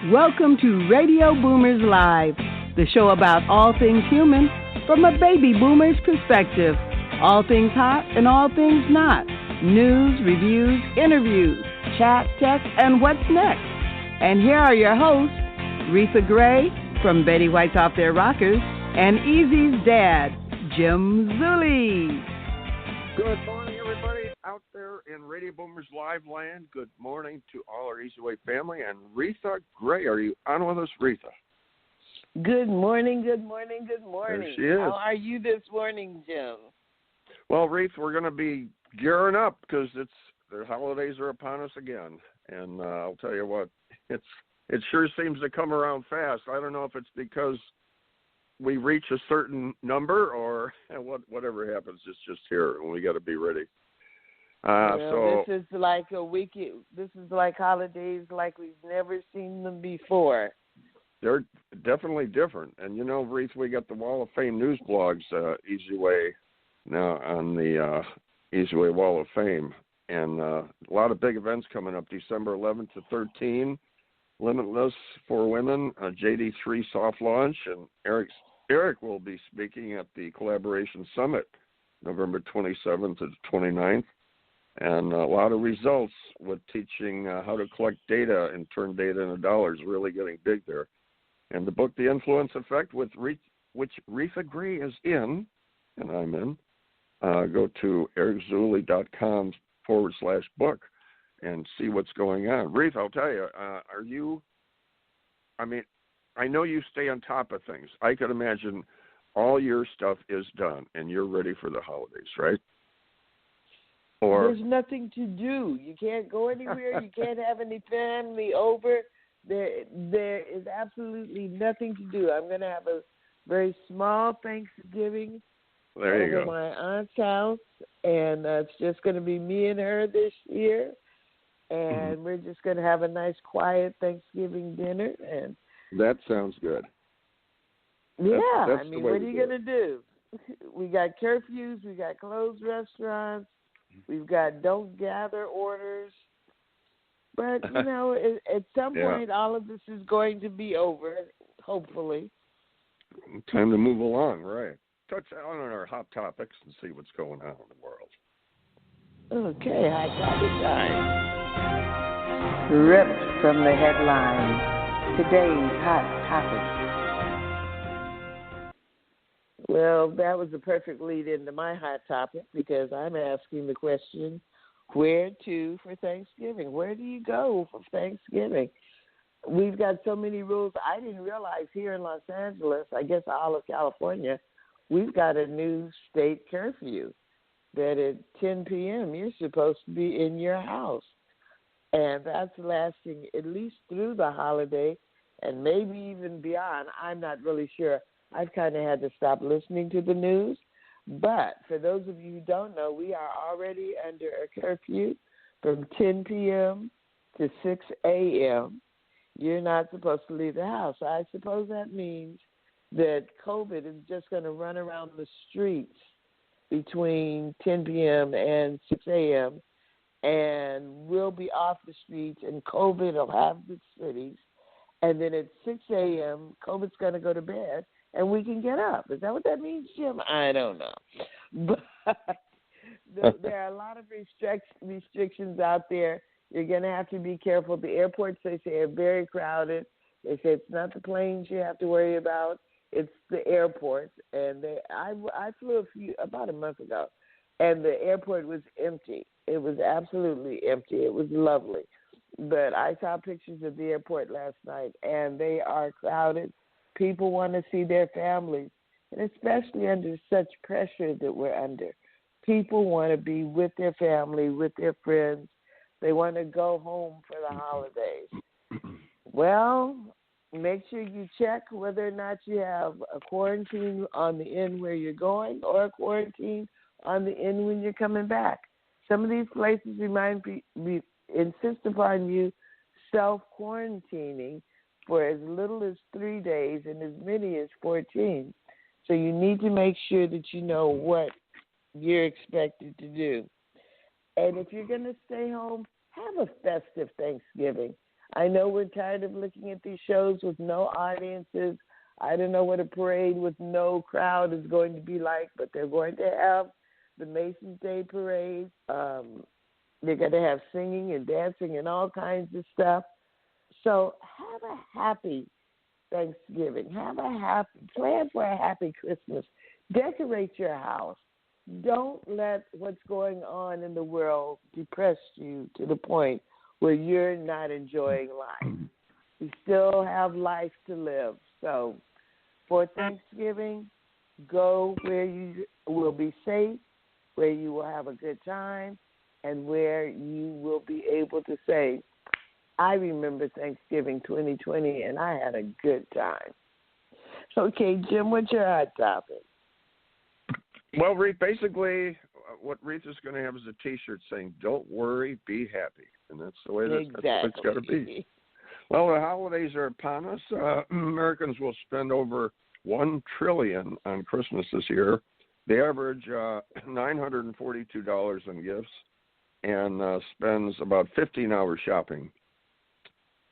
Welcome to Radio Boomers Live, the show about all things human from a baby boomer's perspective. All things hot and all things not. News, reviews, interviews, chat, tech, and what's next. And here are your hosts, Reatha Gray from Betty White's Off Their Rockers and Easy's dad, Jim Zuley. Good morning, everybody out there in Radio Boomers Live land. Good morning to all our EZWAY family. And Reatha Gray, are you on with us, Reatha? Good morning, good morning, good morning. There she is. How are you this morning, Jim? Well, Reatha, we're going to be gearing up because the holidays are upon us again. And I'll tell you what, it sure seems to come around fast. I don't know if it's because we reach a certain number or whatever happens, it's just here, and we got to be ready. So this is like a week. This is like holidays like we've never seen them before. They're definitely different. And, you know, Reatha, we got the Wall of Fame news blogs, EZWAY, now on the EZWAY Wall of Fame. And a lot of big events coming up, December 11th to 13, Limitless for Women, JD3 soft launch, and Eric will be speaking at the Collaboration Summit, November 27th to 29th. And a lot of results with teaching how to collect data and turn data into dollars, really getting big there. And the book, The Influence Effect, which Reatha Gray is in, and I'm in, go to ericzuley.com/book and see what's going on. Reatha, I'll tell you, I know you stay on top of things. I could imagine all your stuff is done and you're ready for the holidays, right? Or there's nothing to do. You can't go anywhere. You can't have any family over. There is absolutely nothing to do. I'm going to have a very small Thanksgiving over my aunt's house, and it's just going to be me and her this year, and we're just going to have a nice, quiet Thanksgiving dinner. And that sounds good. Yeah, that's what are you going to do? We got curfews. We got closed restaurants. We've got don't gather orders. But, you know, at some point, all of this is going to be over, hopefully. Time to move along, right. Touch on our hot topics and see what's going on in the world. Okay, hot topic time. Ripped from the headlines, today's hot topic. Well, that was a perfect lead into my hot topic because I'm asking the question, where to for Thanksgiving? Where do you go for Thanksgiving? We've got so many rules. I didn't realize here in Los Angeles, I guess all of California, we've got a new state curfew that at 10 p.m. you're supposed to be in your house. And that's lasting at least through the holiday and maybe even beyond. I'm not really sure. I've kind of had to stop listening to the news. But for those of you who don't know, we are already under a curfew from 10 p.m. to 6 a.m. You're not supposed to leave the house. I suppose that means that COVID is just going to run around the streets between 10 p.m. and 6 a.m. And we'll be off the streets and COVID will have the cities. And then at 6 a.m., COVID's going to go to bed. And we can get up. Is that what that means, Jim? I don't know. But there are a lot of restrictions out there. You're going to have to be careful. The airports, they say, are very crowded. They say it's not the planes you have to worry about. It's the airports. And I flew about a month ago, and the airport was empty. It was absolutely empty. It was lovely. But I saw pictures of the airport last night, and they are crowded. People want to see their families, and especially under such pressure that we're under. People want to be with their family, with their friends. They want to go home for the holidays. Well, make sure you check whether or not you have a quarantine on the end where you're going or a quarantine on the end when you're coming back. Some of these places insist upon you self-quarantining for as little as 3 days and as many as 14. So you need to make sure that you know what you're expected to do. And if you're going to stay home, have a festive Thanksgiving. I know we're tired of looking at these shows with no audiences. I don't know what a parade with no crowd is going to be like, but they're going to have the Mason's Day Parade. They're going to have singing and dancing and all kinds of stuff. So have a happy Thanksgiving. Plan for a happy Christmas. Decorate your house. Don't let what's going on in the world depress you to the point where you're not enjoying life. We still have life to live. So for Thanksgiving, go where you will be safe, where you will have a good time, and where you will be able to say, I remember Thanksgiving 2020, and I had a good time. Okay, Jim, what's your hot topic? Well, Reatha, basically what Reatha's going to have is a T-shirt saying, don't worry, be happy. And that's the way it's got to be. Well, the holidays are upon us. Americans will spend over $1 trillion on Christmas this year. They average $942 in gifts and spends about 15 hours shopping.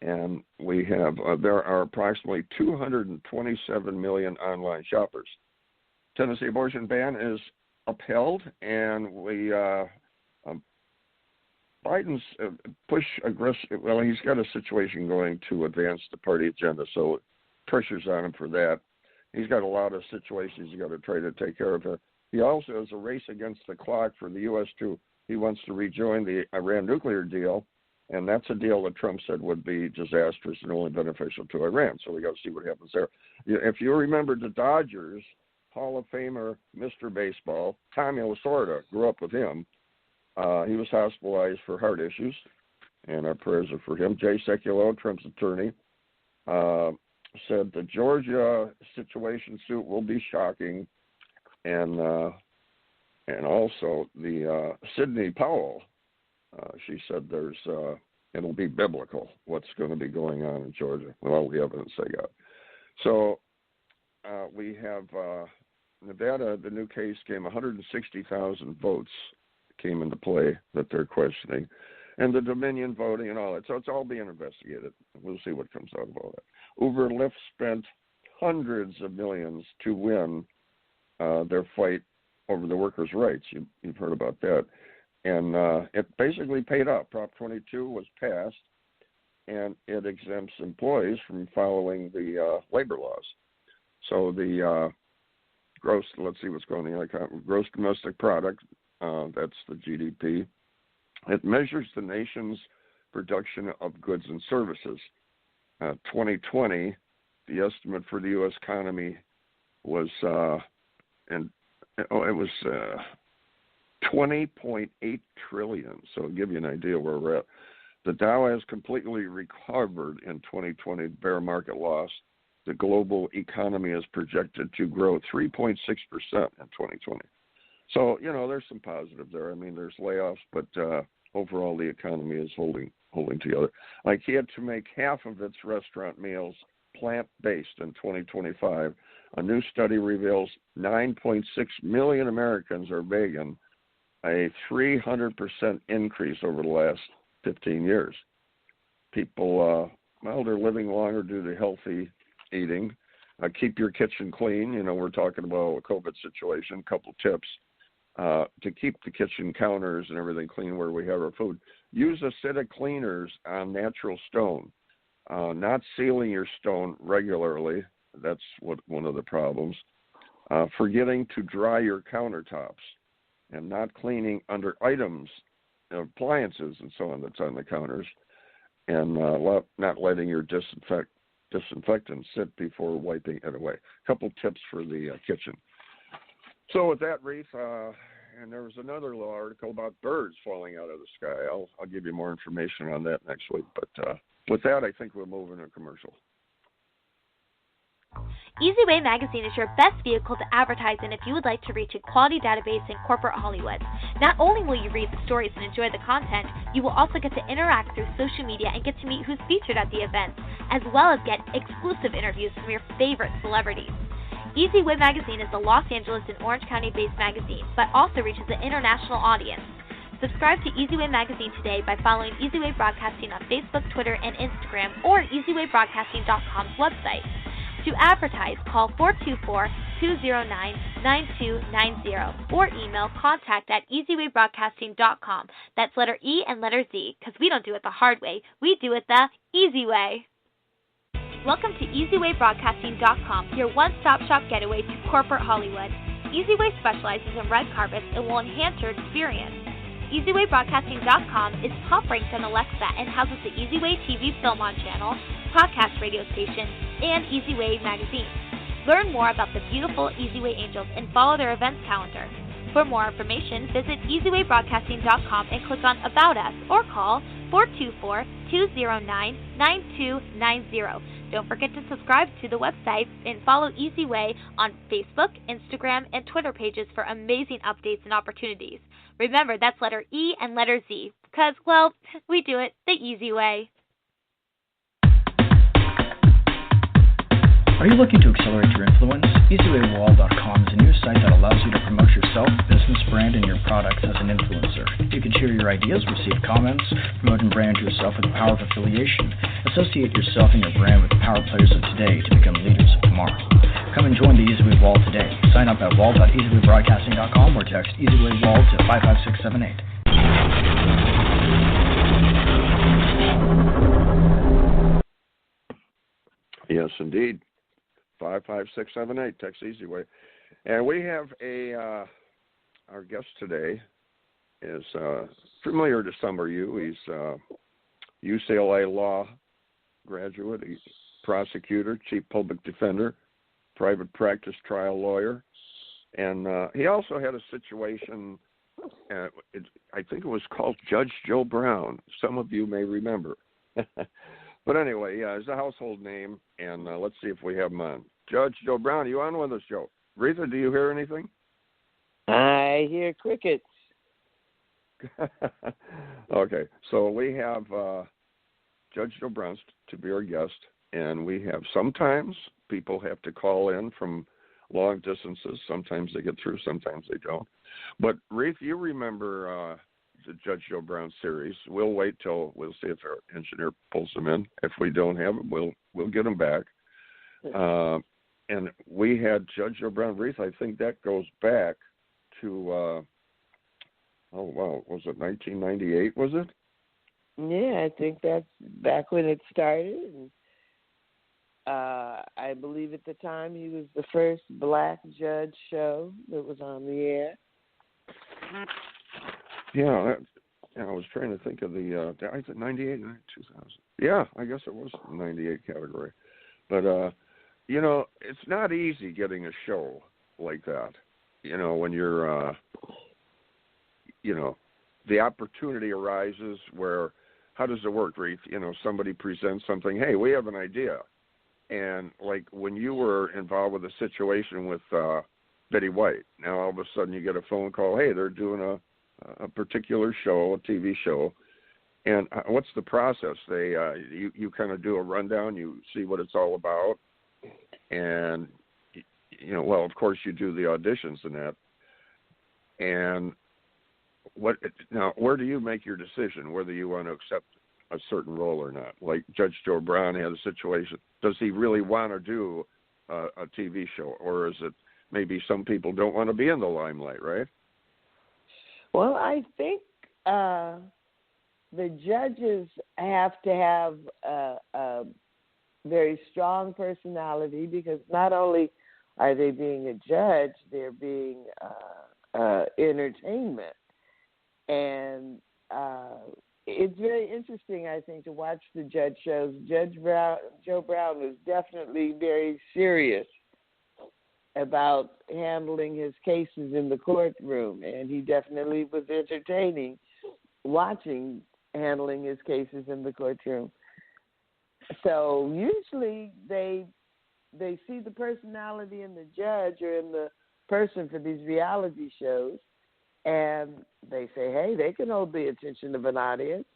And we have there are approximately 227 million online shoppers. Tennessee abortion ban is upheld, and we Biden's push aggressive. Well, he's got a situation going to advance the party agenda, so pressure's on him for that. He's got a lot of situations he's got to try to take care of. He also has a race against the clock for the U.S. He wants to rejoin the Iran nuclear deal, and that's a deal that Trump said would be disastrous and only beneficial to Iran. So we got to see what happens there. If you remember the Dodgers, Hall of Famer Mr. Baseball, Tommy Lasorda, grew up with him. He was hospitalized for heart issues, and our prayers are for him. Jay Sekulow, Trump's attorney, said the Georgia situation suit will be shocking, and also the Sidney Powell, she said it'll be biblical what's going to be going on in Georgia with all the evidence they got. So we have Nevada. The new case came 160,000 votes came into play that they're questioning, and the Dominion voting and all that. So it's all being investigated. We'll see what comes out of all that. Uber and Lyft spent hundreds of millions to win their fight over the workers' rights. You've heard about that. And it basically paid off. Prop 22 was passed, and it exempts employees from following the labor laws. So the let's see what's going on, gross domestic product, that's the GDP. It measures the nation's production of goods and services. 2020, the estimate for the U.S. economy was, it was 20.8 trillion. So I'll give you an idea where we're at. The Dow has completely recovered in 2020, bear market loss. The global economy is projected to grow 3.6% in 2020. So, there's some positive there. I mean, there's layoffs, but overall the economy is holding together. IKEA to make half of its restaurant meals plant-based in 2025. A new study reveals 9.6 million Americans are vegan, a 300% increase over the last 15 years. People, they're living longer due to healthy eating. Keep your kitchen clean. We're talking about a COVID situation. A couple tips to keep the kitchen counters and everything clean where we have our food. Use acidic cleaners on natural stone. Not sealing your stone regularly. That's one of the problems. Forgetting to dry your countertops and not cleaning under items, appliances and so on that's on the counters, and not letting your disinfectant sit before wiping it away. A couple tips for the kitchen. So with that, Reatha, and there was another little article about birds falling out of the sky. I'll give you more information on that next week. But with that, I think we'll move into a commercial. EZWAY magazine is your best vehicle to advertise in if you would like to reach a quality database in corporate Hollywood. Not only will you read the stories and enjoy the content, you will also get to interact through social media and get to meet who's featured at the event, as well as get exclusive interviews from your favorite celebrities. EZWAY magazine is a Los Angeles and Orange County-based magazine, but also reaches an international audience. Subscribe to EZWAY Magazine today by following EZWAY Broadcasting on Facebook, Twitter, and Instagram, or EZWayBroadcasting.com's website. To advertise, call 424-209-9290 or email contact@EZWayBroadcasting.com. That's letter E and letter Z, because we don't do it the hard way. We do it the easy way. Welcome to EZWayBroadcasting.com, your one-stop shop getaway to corporate Hollywood. EZWay specializes in red carpets and will enhance your experience. EZWayBroadcasting.com is top-ranked on Alexa and houses the EZWay TV Film On channel, podcast radio station, and EZWay magazine. Learn more about the beautiful EZWay Angels and follow their events calendar. For more information, visit EZWayBroadcasting.com and click on About Us or call 424-209-9290. Don't forget to subscribe to the website and follow EZWay on Facebook, Instagram, and Twitter pages for amazing updates and opportunities. Remember, that's letter E and letter Z, because, well, we do it the easy way. Are you looking to accelerate your influence? EZWayWall.com is a new site that allows you to promote yourself, business, brand, and your products as an influencer. You can share your ideas, receive comments, promote and brand yourself with the power of affiliation. Associate yourself and your brand with the power players of today to become leaders of tomorrow. Come and join the EZWay Wall today. Sign up at wall.easywaybroadcasting.com or text EZWay Wall to 55678. Yes, indeed. 55678, text EZWay. And we have our guest today is familiar to some of you. He's UCLA law graduate. He's prosecutor, chief public defender, private practice trial lawyer. And he also had a situation, I think it was called Judge Joe Brown. Some of you may remember. But anyway, yeah, it's a household name, and let's see if we have him on. Judge Joe Brown, are you on with us, Joe? Reatha, do you hear anything? I hear crickets. Okay, so we have Judge Joe Brown to be our guest, and we have sometimes people have to call in from long distances. Sometimes they get through, sometimes they don't. But Reatha, you remember the Judge Joe Brown series. We'll wait till we'll see if our engineer pulls them in. If we don't have them, we'll get them back. And we had Judge Joe Brown. Reatha, I think that goes back to was it 1998? Was it? Yeah, I think that's back when it started. And, I believe at the time he was the first black judge show that was on the air. Yeah, I was trying to think of the, I think 98, 2000. Yeah, I guess it was 98 category. But, it's not easy getting a show like that. When you're, the opportunity arises where, how does it work, Reath? Somebody presents something, hey, we have an idea. And, like, when you were involved with a situation with Betty White, now all of a sudden you get a phone call, hey, they're doing a particular show, a TV show, and what's the process? They you kind of do a rundown, you see what it's all about, and well, of course you do the auditions and that. And where do you make your decision whether you want to accept a certain role or not? Like Judge Joe Brown had a situation. Does he really want to do a TV show, or is it maybe some people don't want to be in the limelight, right? Well, I think the judges have to have a very strong personality, because not only are they being a judge, they're being entertainment. And it's very interesting, I think, to watch the judge shows. Joe Brown was definitely very serious about handling his cases in the courtroom, and he definitely was entertaining watching handling his cases in the courtroom. So usually they see the personality in the judge or in the person for these reality shows, and they say, hey, they can hold the attention of an audience,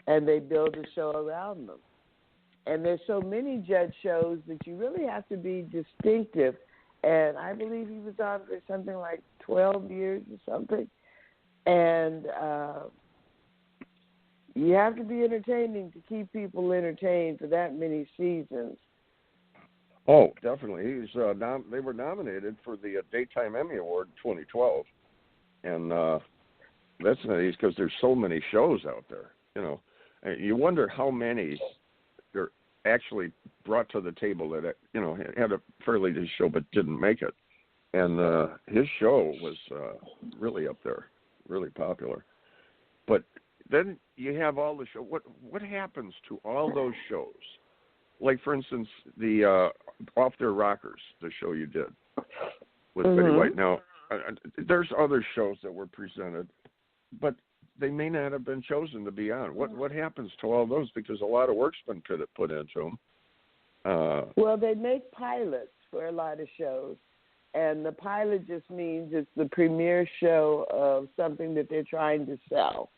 and they build a show around them. And there's so many judge shows that you really have to be distinctive. And I believe he was on for something like 12 years or something. And you have to be entertaining to keep people entertained for that many seasons. Oh, definitely. They were nominated for the Daytime Emmy Award in 2012, and that's nice because there's so many shows out there. You know, and you wonder how many they're actually brought to the table that had a fairly good show but didn't make it. And his show was really up there, really popular. But then you have all the show. What happens to all those shows? Like, for instance, the Off Their Rockers, the show you did with Betty White. Now, there's other shows that were presented, but they may not have been chosen to be on. What happens to all those? Because a lot of work's been put into them. Well, they make pilots for a lot of shows, and the pilot just means it's the premiere show of something that they're trying to sell.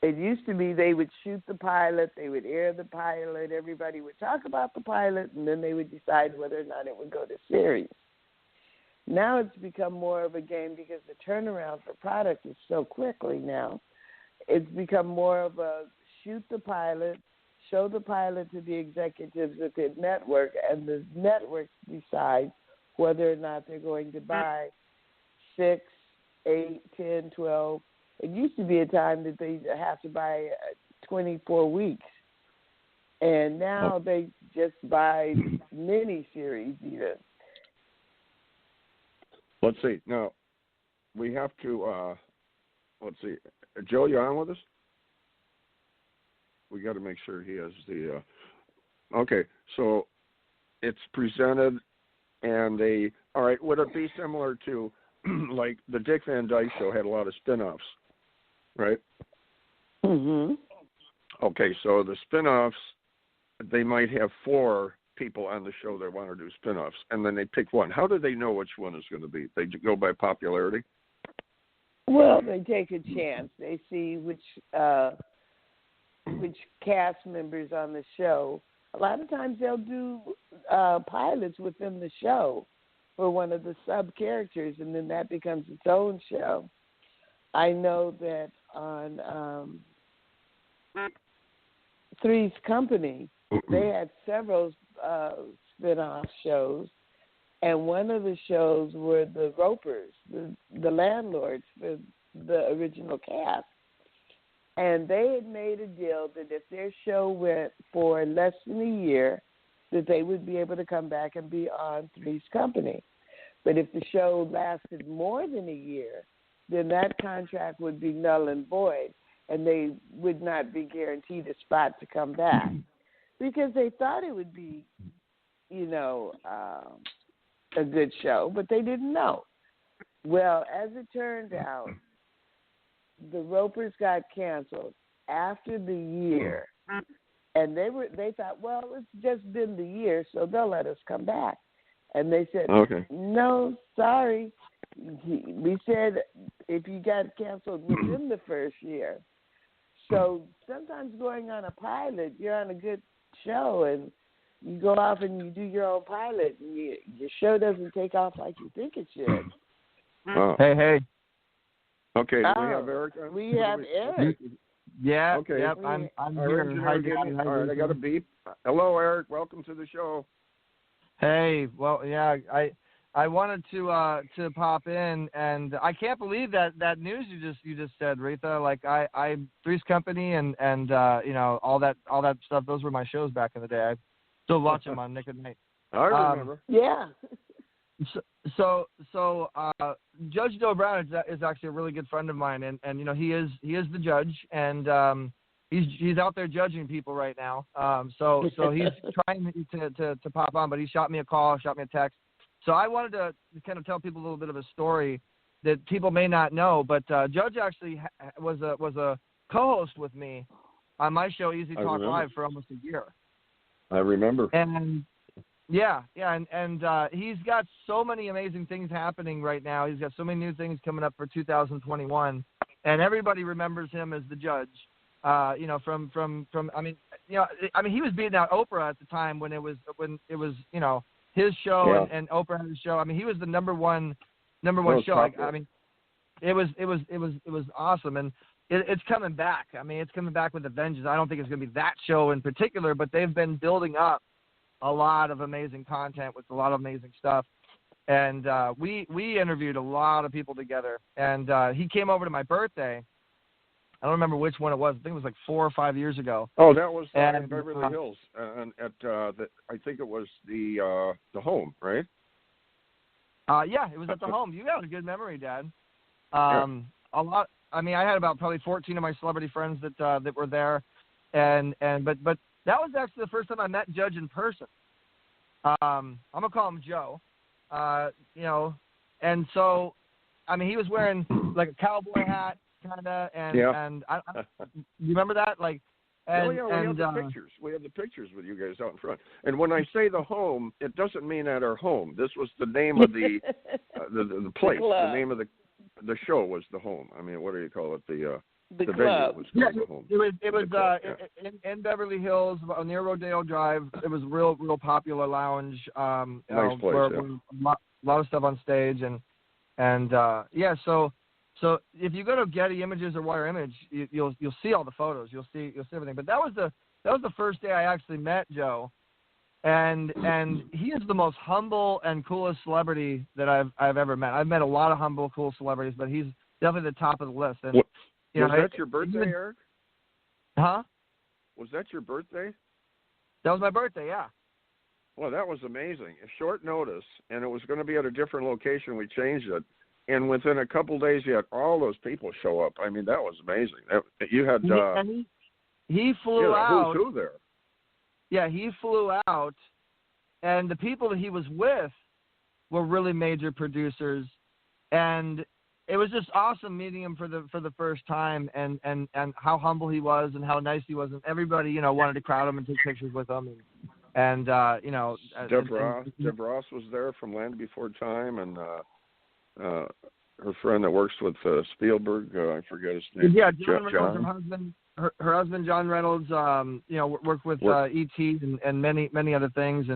It used to be they would shoot the pilot, they would air the pilot, everybody would talk about the pilot, and then they would decide whether or not it would go to series. Now it's become more of a game because the turnaround for product is so quickly now. It's become more of a shoot the pilot, show the pilot to the executives at the network, and the network decides whether or not they're going to buy 6, 8, 10, 12. It used to be a time that they have to buy 24 weeks. And now they just buy mini-series even. Let's see. Now, we have to, let's see. Joe, you on with us? We got to make sure he has the, okay, so it's presented and all right, would it be similar to, like, the Dick Van Dyke Show had a lot of spin-offs, right? Mm-hmm. Okay, so the spin-offs, they might have 4 people on the show that want to do spin-offs, and then they pick one. How do they know which one is going to be? They go by popularity? Well, they take a chance. They see which cast members on the show. A lot of times they'll do pilots within the show for one of the sub-characters, and then that becomes its own show. I know that on Three's Company, they had several spin-off shows, and one of the shows were the Ropers, the landlords for the original cast. And they had made a deal that if their show went for less than a year, that they would be able to come back and be on Three's Company. But if the show lasted more than a year, then that contract would be null and void, and they would not be guaranteed a spot to come back. Because they thought it would be, a good show, but they didn't know. Well, as it turned out, the Ropers got canceled after the year, and they thought, well, it's just been the year, so they'll let us come back. And they said, okay, no, sorry. We said if you got canceled within the first year. So sometimes going on a pilot, you're on a good show, and you go off and you do your own pilot, and your show doesn't take off like you think it should. Oh. Hey. Okay, do we have Eric? We have Eric. Yeah. Okay. Yep, I'm here. All right, I got a beep. Hello, Eric. Welcome to the show. Hey. Well, yeah. I wanted to pop in, and I can't believe that news you just said, Reatha. Like I Three's Company and all that stuff. Those were my shows back in the day. I still watch them on Nick at Night. I remember. Yeah. So Judge Joe Brown is actually a really good friend of mine, and he is the judge, and he's out there judging people right now. So he's trying to pop on, but he shot me a call, shot me a text. So I wanted to kind of tell people a little bit of a story that people may not know, but Judge actually was a co-host with me on my show Easy Talk Live for almost a year. I remember. And and he's got so many amazing things happening right now. He's got so many new things coming up for 2021, and everybody remembers him as the judge. He was beating out Oprah at the time when it was his show and Oprah had his show. I mean, he was the number one show. it was awesome, and it's coming back. I mean, it's coming back with a vengeance. I don't think it's going to be that show in particular, but they've been building up a lot of amazing content with a lot of amazing stuff. And we interviewed a lot of people together. And he came over to my birthday. I don't remember which one it was. I think it was like 4 or 5 years ago. Oh, that was in Beverly Hills, and at I think it was the home, right? Yeah, it was at the home. You got a good memory, Dad. A lot. I mean, I had about probably 14 of my celebrity friends that were there, but that was actually the first time I met Judge in person. I'm gonna call him Joe. You know, and so, I mean, he was wearing like a cowboy hat, kinda, and I you remember that, like. And, we have the pictures. We have the pictures with you guys out in front. And when I say the home, it doesn't mean at our home. This was the name of the the place. The name of the show was the home. I mean, what do you call it? The club. venue was called the home. It was in Beverly Hills near Rodeo Drive. It was real popular lounge. Nice place. Where a lot of stuff on stage and So if you go to Getty Images or Wire Image, you'll see all the photos. You'll see everything. But that was the first day I actually met Joe, and he is the most humble and coolest celebrity that I've ever met. I've met a lot of humble, cool celebrities, but he's definitely the top of the list. And was that your birthday, Eric? Huh? Was that your birthday? That was my birthday. Yeah. Well, that was amazing. Short notice, and it was going to be at a different location. We changed it. And within a couple days, you had all those people show up. I mean, that was amazing. You had he flew out. Who's who there? Yeah, he flew out, and the people that he was with were really major producers, and it was just awesome meeting him for the first time, and how humble he was, and how nice he was, and everybody wanted to crowd him and take pictures with him, and Deb Ross was there from Land Before Time, and. Her friend that works with Spielberg, I forget his name. Yeah, John Reynolds, her husband. Her husband, John Reynolds, worked with E.T. and many other things,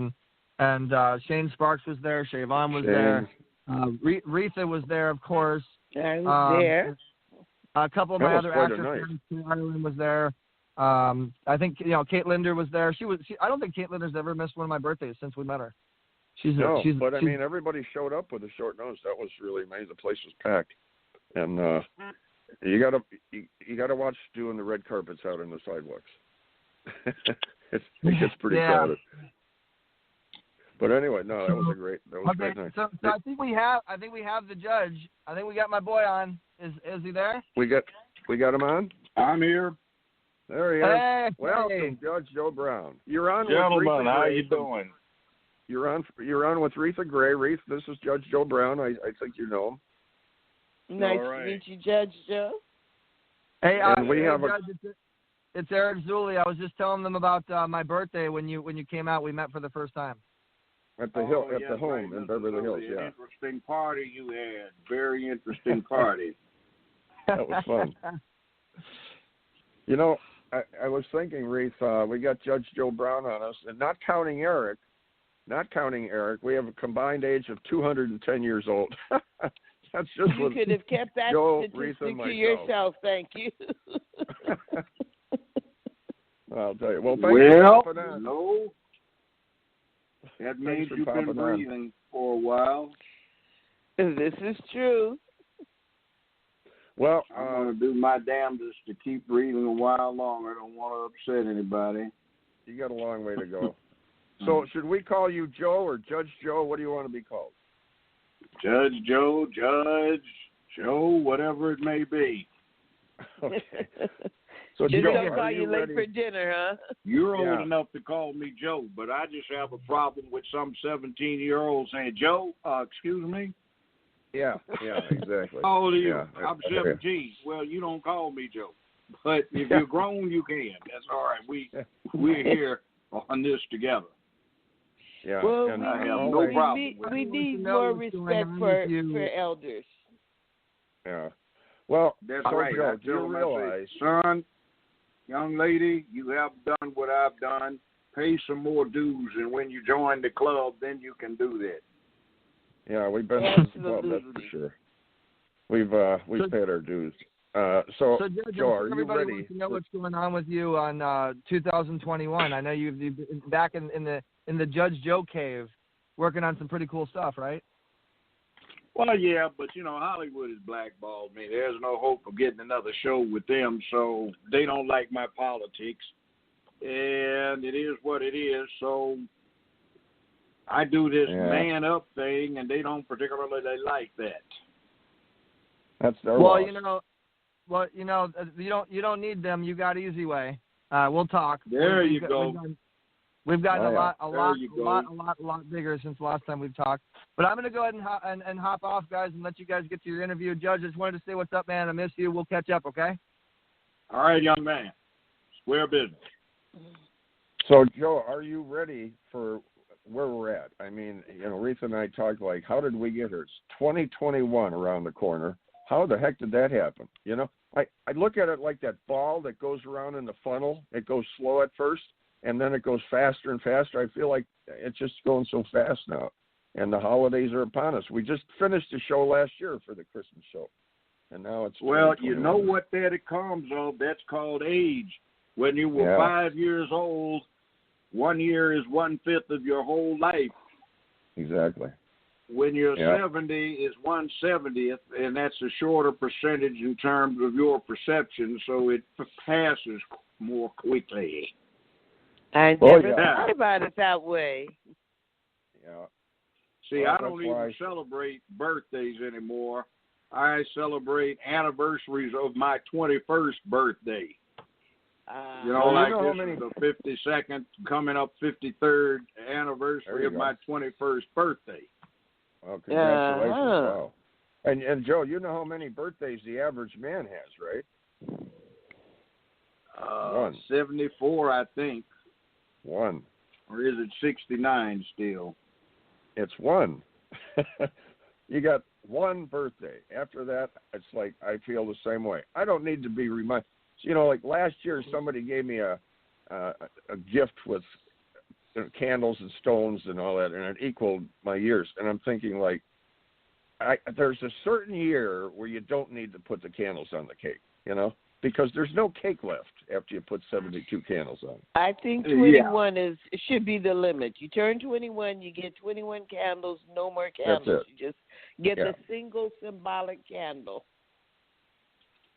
and Shane Sparks was there, Siobhan was there, Reatha was there, of course. I was there. A couple of my other actors, Ireland was there. I think Kate Linder was there. I don't think Kate Linder's ever missed one of my birthdays since we met her. But I mean, everybody showed up with a short notice. That was really amazing. The place was packed, and you gotta watch doing the red carpets out on the sidewalks. it gets pretty crowded. But anyway, no, that was a great night. So I think we have the judge. I think we got my boy on. Is he there? We got him on. I'm here. There he is. Hey, welcome, Judge Joe Brown. You're on. Gentlemen, how you doing? You're on with Reatha Gray. Reatha, this is Judge Joe Brown. I think you know him. Nice to meet you, Judge Joe. Hey, Judge, it's Eric Zuley. I was just telling them about my birthday when you came out. We met for the first time. At the home in Beverly Hills. Yeah. Interesting party you had. Very interesting party. That was fun. I was thinking, Reatha, we got Judge Joe Brown on us, and not counting Eric, we have a combined age of 210 years old. That's just you could have kept that Joe, statistic Reatha, to yourself. Thank you. I'll tell you. Well, thanks for popping on. No. That means you've been breathing for a while. This is true. Well, I'm going to do my damnedest to keep breathing a while longer. I don't want to upset anybody. You got a long way to go. So should we call you Joe or Judge Joe? What do you want to be called? Judge Joe, whatever it may be. Okay. So just Joe, don't call you late ready? for dinner, huh? You're old enough to call me Joe, but I just have a problem with some 17-year-old saying, Joe, excuse me? Yeah, exactly. How old are you? Yeah, I'm 17. Yeah. Well, you don't call me Joe. But if you're grown, you can. That's all right. We're here on this together. Yeah, well, and I have no problem. We need more respect for elders. Yeah. Well, that's so right. Joe, do you realize, son, young lady, you have done what I've done. Pay some more dues, and when you join the club, then you can do that. Yeah, we've been to the club, that's for sure. we've paid our dues. So Judge, Joe, are you everybody ready? wants to know what's going on with you on 2021. I know you've been back in the Judge Joe cave, working on some pretty cool stuff, right? Well, yeah, but Hollywood is blackballed me. There's no hope of getting another show with them, so they don't like my politics, and it is what it is. So I do this man up thing, and they don't particularly like that. That's their loss. You don't need them. You got EZWAY. We'll talk. There you go. We've gotten a lot bigger since the last time we've talked. But I'm going to go ahead and hop off, guys, and let you guys get to your interview. Judge, I just wanted to say what's up, man. I miss you. We'll catch up, okay? All right, young man. Square business. So, Joe, are you ready for where we're at? I mean, Reatha and I talked like, how did we get here? It's 2021 around the corner. How the heck did that happen? I look at it like that ball that goes around in the funnel. It goes slow at first, and then it goes faster and faster. I feel like it's just going so fast now. And the holidays are upon us. We just finished the show last year for the Christmas show. And now it's... Well, you know what that it comes of? That's called age. When you were 5 years old, 1 year is 1/5 of your whole life. Exactly. When you're 70 is 1/70th, and that's a shorter percentage in terms of your perception, so it passes more quickly. I never thought about it that way. Yeah. See, I don't even celebrate birthdays anymore. I celebrate anniversaries of my 21st birthday. This is the 52nd, coming up 53rd anniversary of my 21st birthday. Oh, congratulations. Wow. And Joe, you know how many birthdays the average man has, right? 1. 74, I think. 1. Or is it 69 still? It's 1. You got 1 birthday. After that, it's like I feel the same way. I don't need to be reminded. Like last year, somebody gave me a gift with candles and stones and all that, and it equaled my years. And I'm thinking, like, there's a certain year where you don't need to put the candles on the cake, because there's no cake left after you put 72 candles on. I think 21 should be the limit. You turn 21, you get 21 candles, no more candles. You just get the single symbolic candle.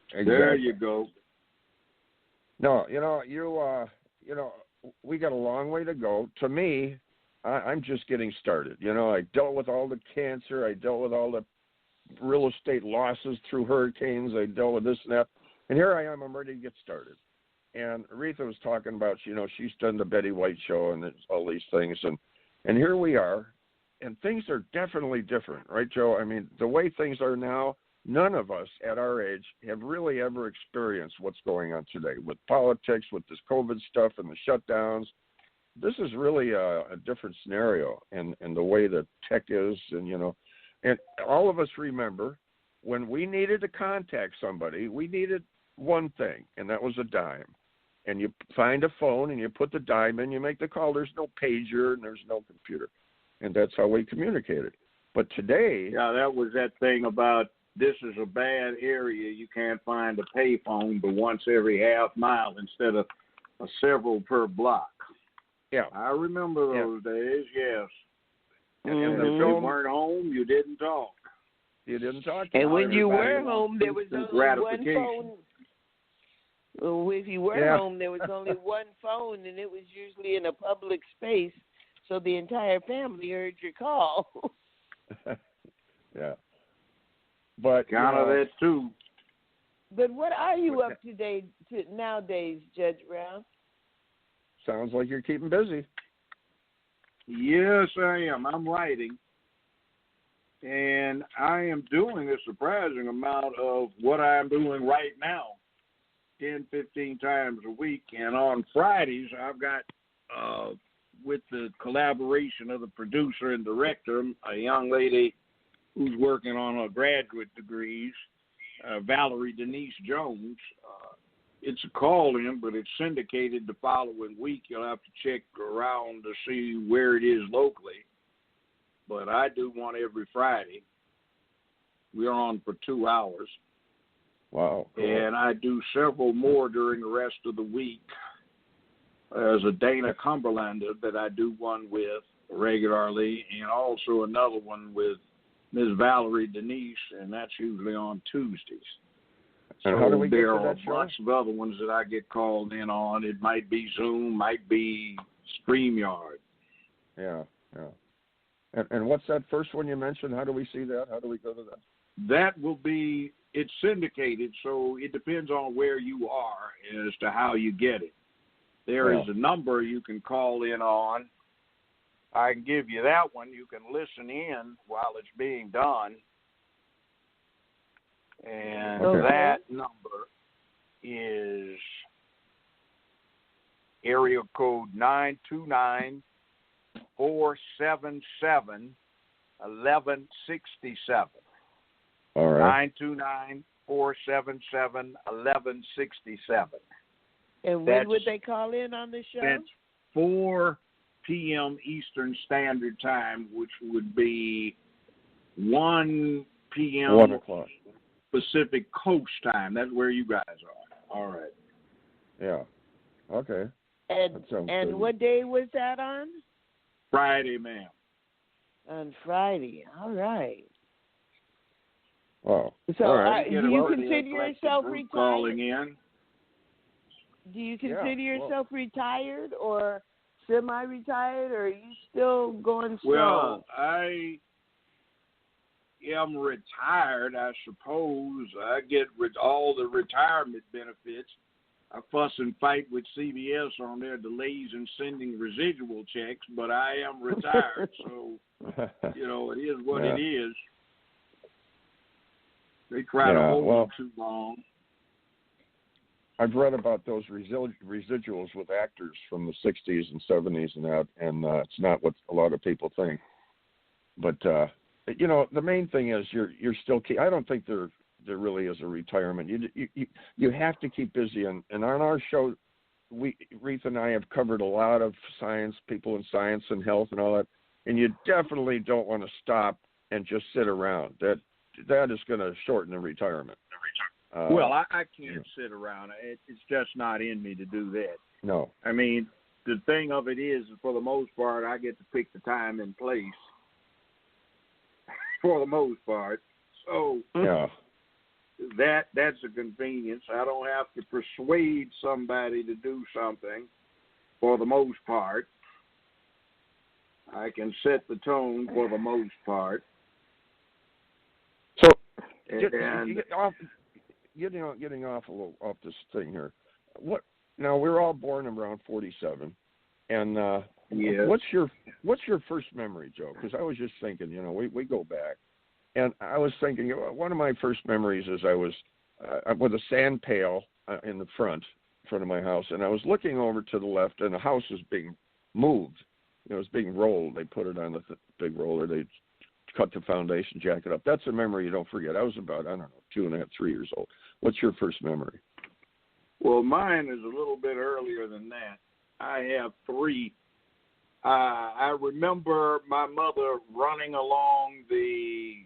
Exactly. There you go. No, we got a long way to go. To me, I'm just getting started. I dealt with all the cancer. I dealt with all the real estate losses through hurricanes. I dealt with this and that. And here I am. I'm ready to get started. And Reatha was talking about, she's done the Betty White show and all these things. And here we are. And things are definitely different, right, Joe? I mean, the way things are now, none of us at our age have really ever experienced what's going on today with politics, with this COVID stuff and the shutdowns. This is really a different scenario and the way that tech is. And all of us remember when we needed to contact somebody, we needed one thing, and that was a dime. And you find a phone and you put the dime in, you make the call. There's no pager and there's no computer. And that's how we communicated. But today... Yeah, that was that thing about this is a bad area. You can't find a payphone but once every half mile instead of several per block. Yeah. I remember those days, yes. And if you weren't home, you didn't talk. You didn't talk. And when you were home, there was only one phone. Well, if you were home, there was only one phone, and it was usually in a public space, so the entire family heard your call. Yeah. But kind of that too. But what are you up to nowadays, Judge Brown? Sounds like you're keeping busy. Yes, I am. I'm writing. And I am doing a surprising amount of what I'm doing right now, 10, 15 times a week. And on Fridays, I've got, with the collaboration of the producer and director, a young lady who's working on her graduate degrees, Valerie Denise Jones. It's a call-in, but it's syndicated the following week. You'll have to check around to see where it is locally. But I do one every Friday. We're on for 2 hours. Wow. Cool. And I do several more during the rest of the week. There's a Dana Cumberlander that I do one with regularly, and also another one with Ms. Valerie Denise, and that's usually on Tuesdays. And so how do we get there to are that show? lots of other ones that I get called in on. It might be Zoom, might be StreamYard. Yeah. And what's that first one you mentioned? How do we see that? How do we go to that? That will be, it's syndicated, so it depends on where you are as to how you get it. There is a number you can call in on. I can give you that one. You can listen in while it's being done. And that number is area code 929-477-1167. All right. 929-477-1167. And when would they call in on the show? That's 4 p.m. Eastern Standard Time, which would be 1 p.m. 1 o'clock. Pacific Coast Time. That's where you guys are. All right. Yeah. Okay. And what day was that on? Friday, ma'am. On Friday. All right. Wow. So all right. do you consider yourself retired? Calling in. Do you consider yourself retired or semi-retired, or are you still going strong? Well, I am retired, I suppose. I get all the retirement benefits. I fuss and fight with CBS on their delays in sending residual checks, but I am retired, so, it is what it is. They try to hold it too long. I've read about those residuals with actors from the 60s and 70s and that, and it's not what a lot of people think. But, the main thing is you're still I don't think there really is a retirement. You have to keep busy. And on our show, Reatha and I have covered a lot of science, people in science and health and all that, and you definitely don't want to stop and just sit around. That is going to shorten the retirement. Well, I can't sit around. It's just not in me to do that. No. I mean, the thing of it is, for the most part, I get to pick the time and place. For the most part. So that's a convenience. I don't have to persuade somebody to do something for the most part. I can set the tone for the most part. So, getting off a little off this thing here. Now we're all born around 47, and what's your first memory, Joe? Because I was just thinking, we go back, and I was thinking one of my first memories is I was with a sand pail in the front of my house, and I was looking over to the left, and the house was being moved. It was being rolled. They put it on the big roller. They cut the foundation, jack it up. That's a memory you don't forget. I was about, 2.5, 3 years old. What's your first memory? Well, mine is a little bit earlier than that. I have 3. I remember my mother running along the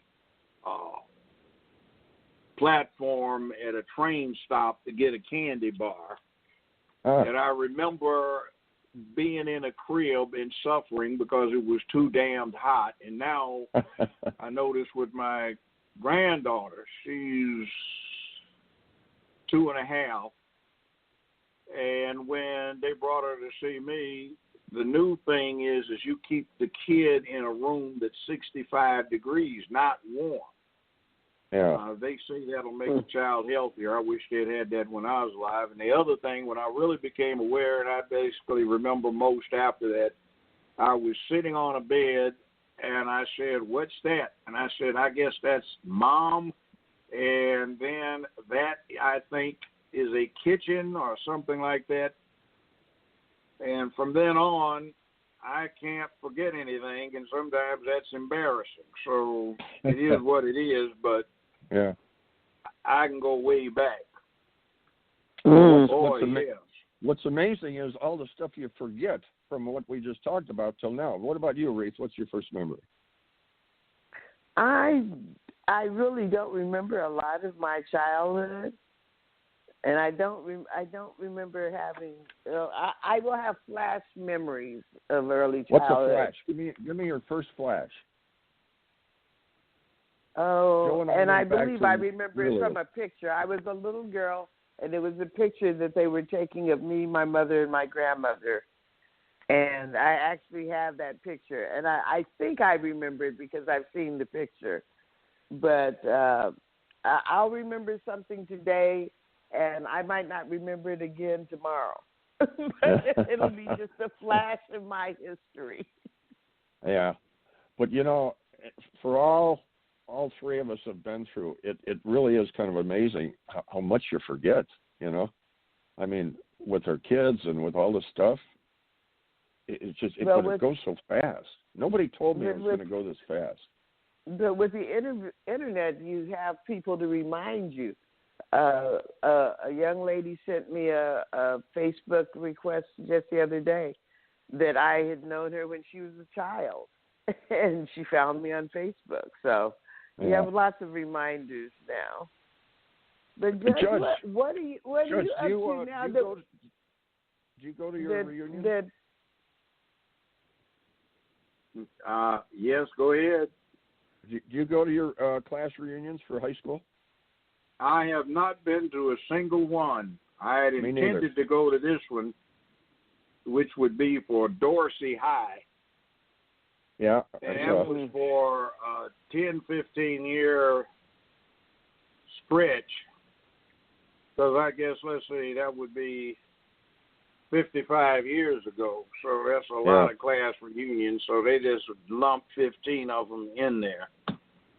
platform at a train stop to get a candy bar. And I remember being in a crib and suffering because it was too damned hot. And now I notice with my granddaughter, she's 2.5. And when they brought her to see me, the new thing is you keep the kid in a room that's 65 degrees, not warm. Yeah. They say that'll make the child healthier. I wish they'd had that when I was alive. And the other thing, when I really became aware, and I basically remember most after that, I was sitting on a bed, and I said, "What's that?" And I said, "I guess that's Mom." And then that, I think, is a kitchen or something like that. And from then on, I can't forget anything, and sometimes that's embarrassing. So it is what it is, but I can go way back. What's amazing is all the stuff you forget from what we just talked about till now. What about you, Reatha? What's your first memory? I I really don't remember a lot of my childhood, and I don't remember having. I will have flash memories of early childhood. What's a flash? Give me your first flash. Oh, and I believe I remember it from a picture. I was a little girl, and it was a picture that they were taking of me, my mother, and my grandmother. And I actually have that picture. And I think I remember it because I've seen the picture. But I'll remember something today, and I might not remember it again tomorrow. But it'll be just a flash of my history. Yeah. But, you know, for all three of us have been through, it really is kind of amazing how much you forget, you know. I mean, with our kids and with all this stuff, it goes so fast. Nobody told me it was going to go this fast. But with the internet, you have people to remind you. A young lady sent me a Facebook request just the other day that I had known her when she was a child, and she found me on Facebook. So you have lots of reminders now. But Judge, what are you up to now? Do you go to your reunion? Yes, go ahead. Do you go to your class reunions for high school? I have not been to a single one. I had intended to go to this one, which would be for Dorsey High. Yeah. And that was for a 10, 15-year stretch. Because I guess, let's see, that would be 55 years ago. So that's a lot of class reunions. So they just lumped 15 of them in there.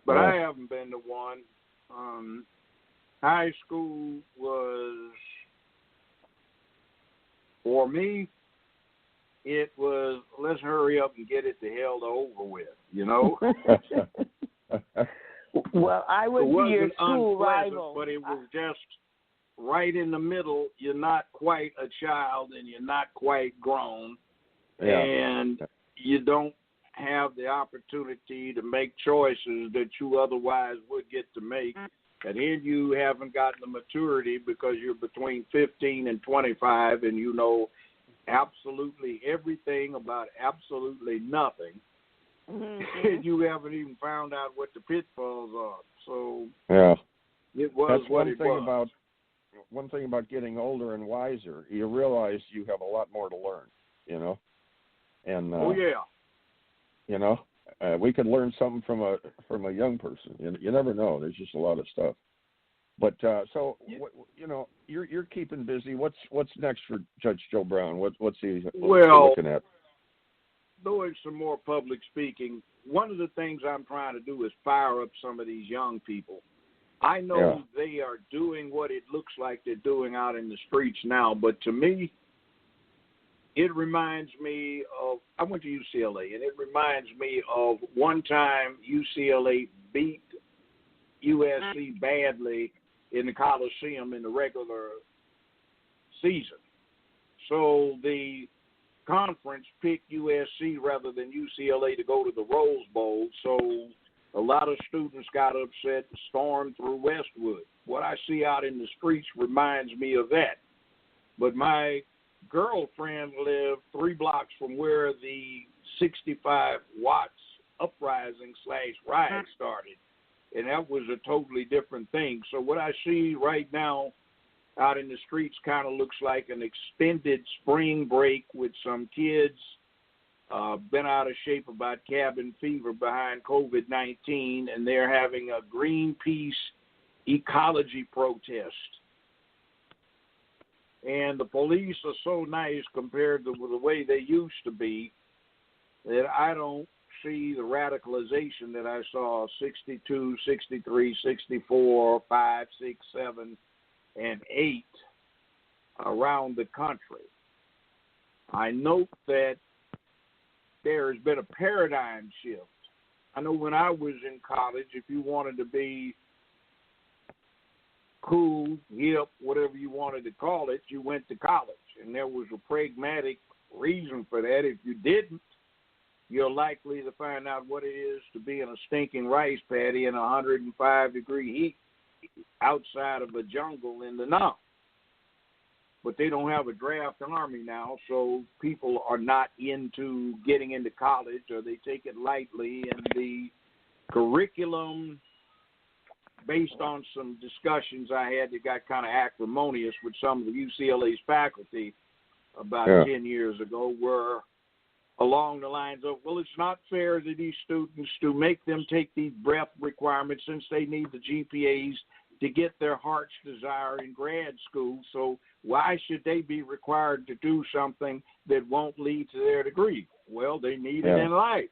But I haven't been to one. High school was, for me, it was, let's hurry up and get it the hell over with, you know? Well, I went to your school rival. But it was just right in the middle. You're not quite a child and you're not quite grown. Yeah. And you don't have the opportunity to make choices that you otherwise would get to make. And then you haven't gotten the maturity because you're between 15 and 25 and you know absolutely everything about absolutely nothing. Mm-hmm. And you haven't even found out what the pitfalls are. So it was that's what it was. One thing about getting older and wiser, you realize you have a lot more to learn, you know. And you know, we could learn something from a young person. You never know. There's just a lot of stuff. But you know, you're keeping busy. What's next for Judge Joe Brown? What's he looking at? Doing some more public speaking. One of the things I'm trying to do is fire up some of these young people. I know they are doing what it looks like they're doing out in the streets now, but to me, it reminds me of, I went to UCLA, and it reminds me of one time UCLA beat USC badly in the Coliseum in the regular season. So the conference picked USC rather than UCLA to go to the Rose Bowl. So a lot of students got upset and stormed through Westwood. What I see out in the streets reminds me of that. But my girlfriend lived 3 blocks from where the 65 Watts uprising / riot started. And that was a totally different thing. So what I see right now out in the streets kind of looks like an extended spring break with some kids been out of shape about cabin fever behind COVID-19, and they're having a Greenpeace ecology protest. And the police are so nice compared to the way they used to be that I don't see the radicalization that I saw 62, 63, 64, 5, 6, 7, and 8 around the country. I note that there has been a paradigm shift. I know when I was in college, if you wanted to be cool, hip, whatever you wanted to call it, you went to college. And there was a pragmatic reason for that. If you didn't, you're likely to find out what it is to be in a stinking rice paddy in 105-degree heat outside of a jungle in the north. But they don't have a draft army now, so people are not into getting into college, or they take it lightly, and the curriculum, based on some discussions I had that got kind of acrimonious with some of the UCLA's faculty about 10 years ago, were along the lines of, well, it's not fair to these students to make them take these breadth requirements since they need the GPAs to get their heart's desire in grad school. So why should they be required to do something that won't lead to their degree? Well, they need it in life.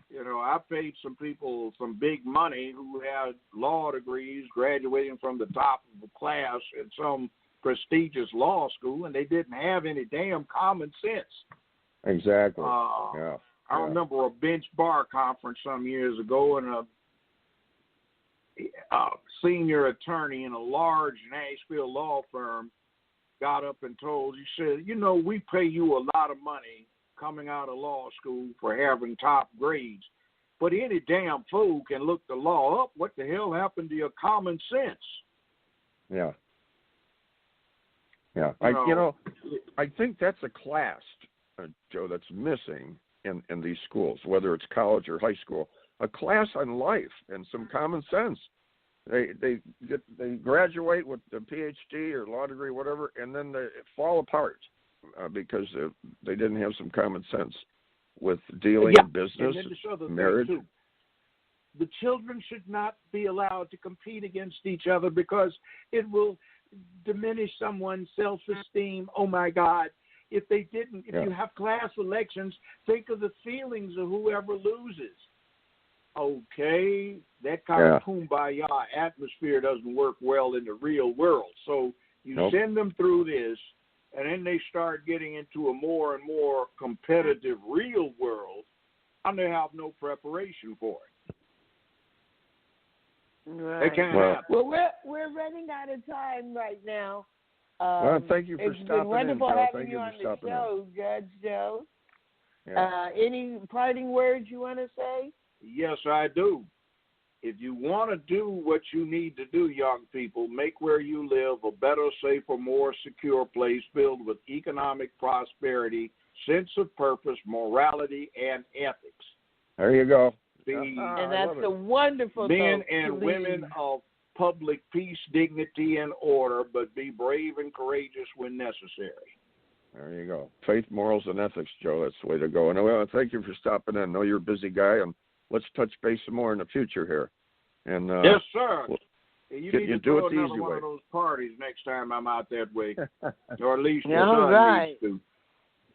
You know, I paid some people some big money who had law degrees graduating from the top of the class at some prestigious law school, and they didn't have any damn common sense. Exactly. I remember a bench bar conference some years ago, and a senior attorney in a large Nashville law firm got up and told, he said, you know, we pay you a lot of money coming out of law school for having top grades, but any damn fool can look the law up. What the hell happened to your common sense? Yeah. I think that's a class, Joe, that's missing in these schools, whether it's college or high school, a class on life and some common sense. They graduate with a PhD or law degree, whatever, and then they fall apart because they didn't have some common sense with dealing in business, marriage. The children should not be allowed to compete against each other because it will diminish someone's self-esteem. Oh, my God. If you have class elections, think of the feelings of whoever loses. Okay, that kind of kumbaya atmosphere doesn't work well in the real world. So you send them through this, and then they start getting into a more and more competitive real world, and they have no preparation for it. Right. They can't happen. Well, we're running out of time right now. Thank you for stopping in, Joe. It's been wonderful having Thank you on for the show, Judge Joe. Yeah. Any parting words you want to say? Yes, I do. If you want to do what you need to do, young people, make where you live a better, safer, more secure place filled with economic prosperity, sense of purpose, morality, and ethics. There you go. And that's a wonderful men and women of public peace, dignity, and order, but be brave and courageous when necessary. There you go. Faith, morals, and ethics, Joe. That's the way to go. And well, thank you for stopping in. I know you're a busy guy, and let's touch base some more in the future here. And yes, sir. You need to do throw it the another easy one way. of those parties next time I'm out that way, or at least right. needs to.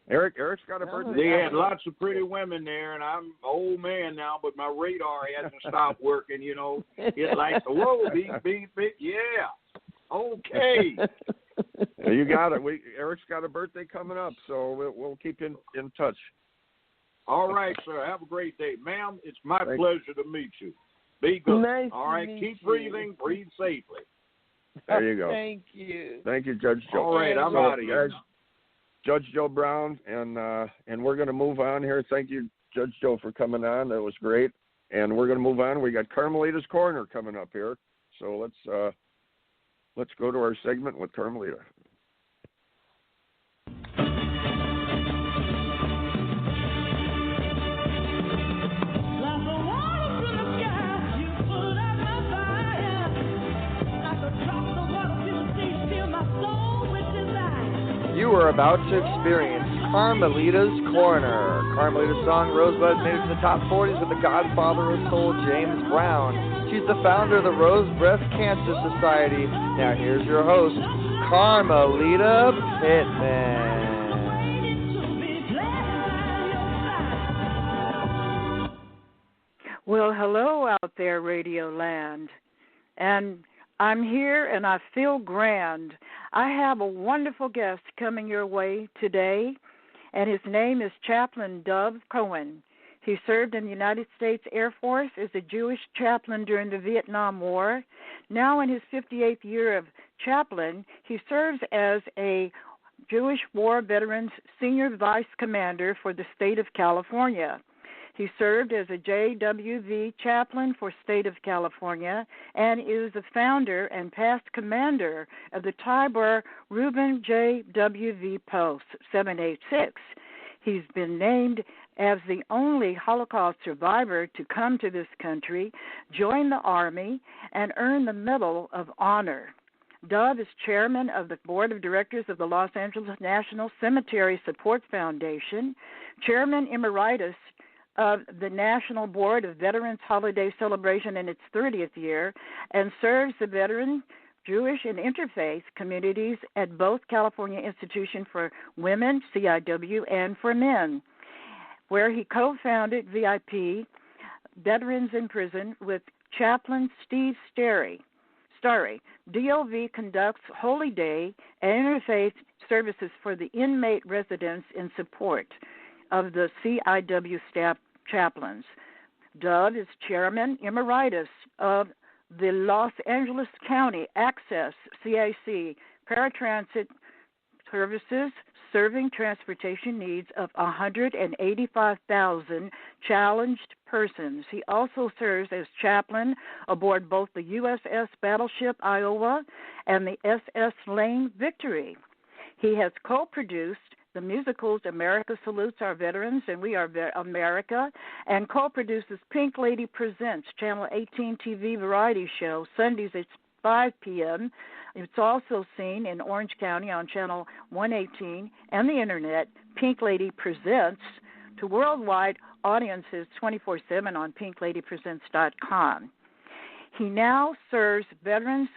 Eric's got a birthday. They had lots of pretty women there, and I'm an old man now, but my radar hasn't stopped working. You know, it's like whoa, beep, beep, beep. Yeah, okay. You got it. Eric's got a birthday coming up, so we'll keep in touch. All right, sir. Have a great day, ma'am. It's my pleasure to meet you. Be good. Nice all right, keep breathing. Breathe safely. There you go. Thank you. Thank you, Judge Joe. All right, I'm out of here. Judge Joe Brown, and we're going to move on here. Thank you, Judge Joe, for coming on. That was great. And we're going to move on. We got Carmelita's Corner coming up here. So let's go to our segment with Carmelita. You are about to experience Carmelita's Corner. Carmelita's song Rosebud made it to the top 40s with the godfather of soul, James Brown. She's the founder of the Rose Breast Cancer Society. Now here's your host, Carmelita Pittman. Well, hello out there, Radio Land. And I'm here and I feel grand. I have a wonderful guest coming your way today, and his name is Chaplain Dov Cohen. He served in the United States Air Force as a Jewish chaplain during the Vietnam War. Now in his 58th year of chaplain, he serves as a Jewish War Veterans Senior Vice Commander for the state of California. He served as a JWV chaplain for state of California and is the founder and past commander of the Tiber Reuben JWV Post 786. He's been named as the only Holocaust survivor to come to this country, join the Army, and earn the Medal of Honor. Dov is chairman of the board of directors of the Los Angeles National Cemetery Support Foundation, chairman emeritus of the National Board of Veterans Holiday Celebration in its 30th year, and serves the veteran, Jewish, and interfaith communities at both California Institution for Women, CIW, and for Men, where he co-founded VIP, Veterans in Prison, with Chaplain Steve Starry. DOV conducts Holy Day and interfaith services for the inmate residents in support of the CIW staff chaplains. Dov is chairman emeritus of the Los Angeles County Access CAC Paratransit Services, serving transportation needs of 185,000 challenged persons. He also serves as chaplain aboard both the USS Battleship Iowa and the SS Lane Victory. He has co-produced the musicals America Salutes Our Veterans and We Are America, and co-produces Pink Lady Presents, Channel 18 TV variety show, Sundays at 5 p.m. It's also seen in Orange County on Channel 118 and the Internet. Pink Lady Presents to worldwide audiences 24/7 on pinkladypresents.com. He now serves veterans,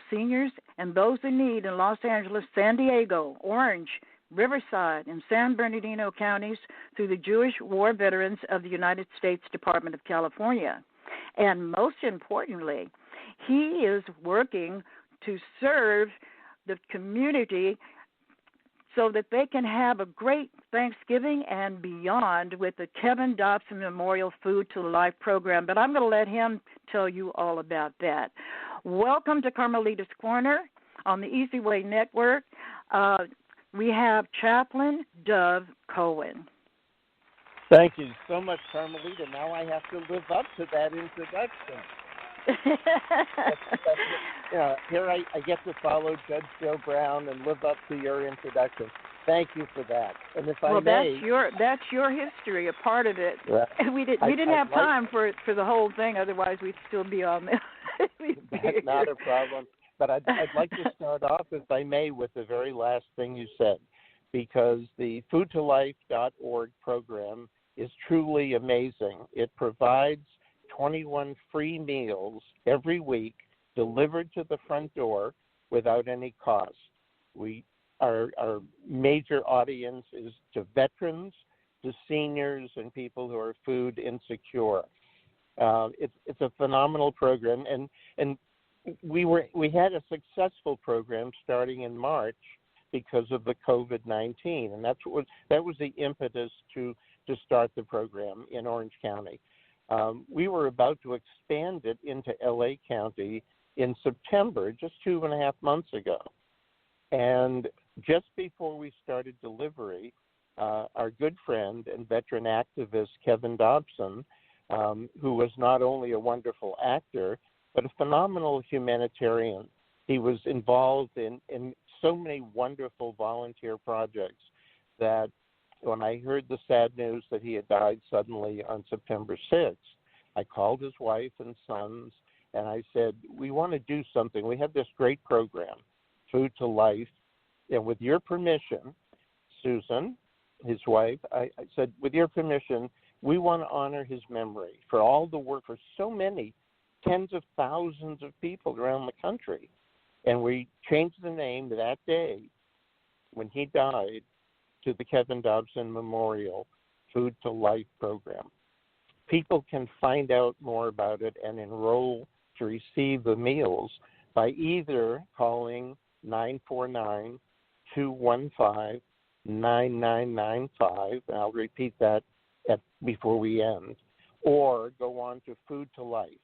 seniors, and those in need in Los Angeles, San Diego, Orange, Riverside, and San Bernardino counties through the Jewish War Veterans of the United States Department of California. And most importantly, he is working to serve the community so that they can have a great Thanksgiving and beyond with the Kevin Dobson Memorial Food to Life program. But I'm going to let him tell you all about that. Welcome to Carmelita's Corner on the EZWAY Network. We have Chaplain Dov Cohen. Thank you so much, Carmelita. Now I have to live up to that introduction. Here I get to follow Judge Joe Brown and live up to your introduction. Thank you for that. And if I may, that's your history, a part of it. Right. We didn't have time for the whole thing, otherwise we'd still be on there. That's not a problem. But I'd like to start off, if I may, with the very last thing you said, because the foodtolife.org program is truly amazing. It provides 21 free meals every week delivered to the front door without any cost. Our major audience is to veterans, to seniors, and people who are food insecure. It's a phenomenal program, and we had a successful program starting in March because of the COVID-19, and that was the impetus to start the program in Orange County. We were about to expand it into LA County in September, just 2.5 months ago. And just before we started delivery, our good friend and veteran activist, Kevin Dobson, who was not only a wonderful actor, but a phenomenal humanitarian. He was involved in so many wonderful volunteer projects that when I heard the sad news that he had died suddenly on September 6th, I called his wife and sons, and I said, we want to do something. We have this great program, Food to Life, and with your permission, Susan, his wife, I said, with your permission, we want to honor his memory for all the work for so many tens of thousands of people around the country. And we changed the name that day when he died to the Kevin Dobson Memorial Food to Life program. People can find out more about it and enroll to receive the meals by either calling 949-215-9995, and I'll repeat that before we end, or go on to Food to Life,